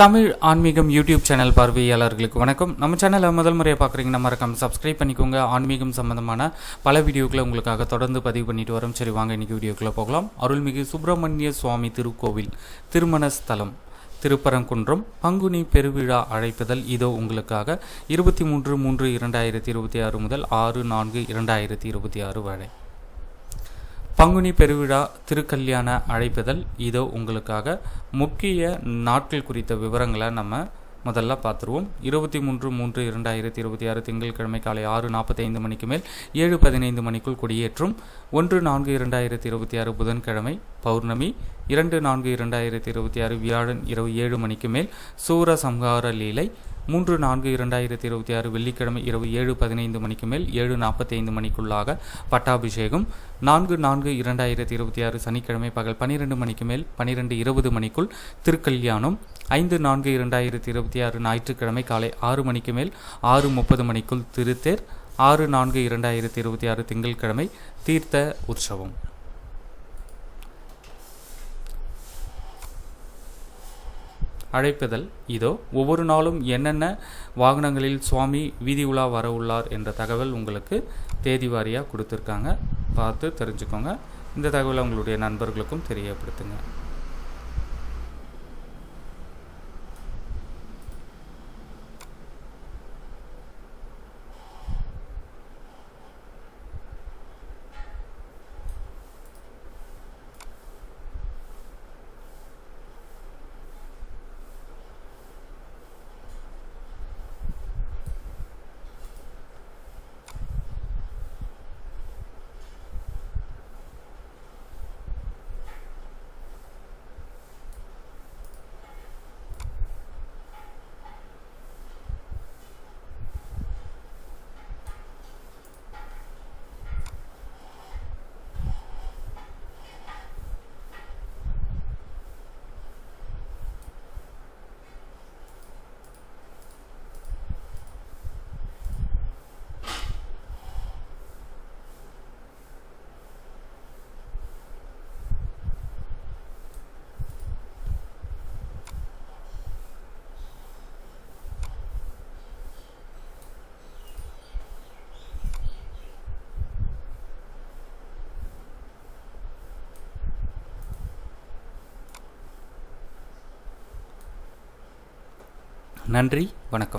தமிழ் ஆன்மீகம் YouTube channel பார்வையாளர்களுக்கு வணக்கம். நம்ம சேனலை முதல் முறையாக பார்க்குறீங்கன்னா மறக்காம சப்ஸ்கிரைப் பண்ணிக்கோங்க. ஆன்மீகம் சம்பந்தமான பல வீடியோக்களை உங்களுக்காக தொடர்ந்து பதிவு பண்ணிட்டு வரோம். சரி, வாங்க இன்றைக்கி வீடியோக்குள்ளே போகலாம். அருள்மிகு சுப்பிரமணிய சுவாமி திருக்கோவில் திருமண ஸ்தலம் திருப்பரங்குன்றம் பங்குனி பெருவிழா அழைப்புதல் இதோ உங்களுக்காக 23/3/2026 முதல் 6/4/2026 வரை பங்குனி பெருவிழா திருக்கல்யாண அழைப்புதல் இதோ உங்களுக்காக. முக்கிய நாட்கள் குறித்த விவரங்களை நம்ம முதல்ல பார்த்துருவோம். 23/3/2026 திங்கட்கிழமை காலை 6:45 மணிக்கு மேல் 7:15 மணிக்குள் கொடியேற்றும். 1/4/2026 புதன்கிழமை பௌர்ணமி. 2/4/2026 வியாழன் இரவு 7 மணிக்கு மேல் சூரசம்ஹார லீலை. 3/4/2026 வெள்ளிக்கிழமை இரவு 7:15 மணிக்கு மேல் 7:45 மணிக்குள்ளாக பட்டாபிஷேகம். 4/4/2026 சனிக்கிழமை பகல் 12 மணிக்கு மேல் 12:20 மணிக்குள் திருக்கல்யாணம். 5/4/2026 ஞாயிற்றுக்கிழமை காலை 6 மணிக்கு மேல் 6:30 மணிக்குள் திருத்தேர். 6/4/2026 திங்கட்கிழமை தீர்த்த உற்சவம். அழைப்புதல் இதோ. ஒவ்வொரு நாளும் என்னென்ன வாகனங்களில் சுவாமி வீதி உலா வர உள்ளார் என்ற தகவல் உங்களுக்கு தேதி வாரியாக கொடுத்துருக்காங்க. பார்த்து தெரிஞ்சுக்கோங்க. இந்த தகவலை உங்களுடைய நண்பர்களுக்கும் தெரியப்படுத்துங்க. நன்றி, வணக்கம்.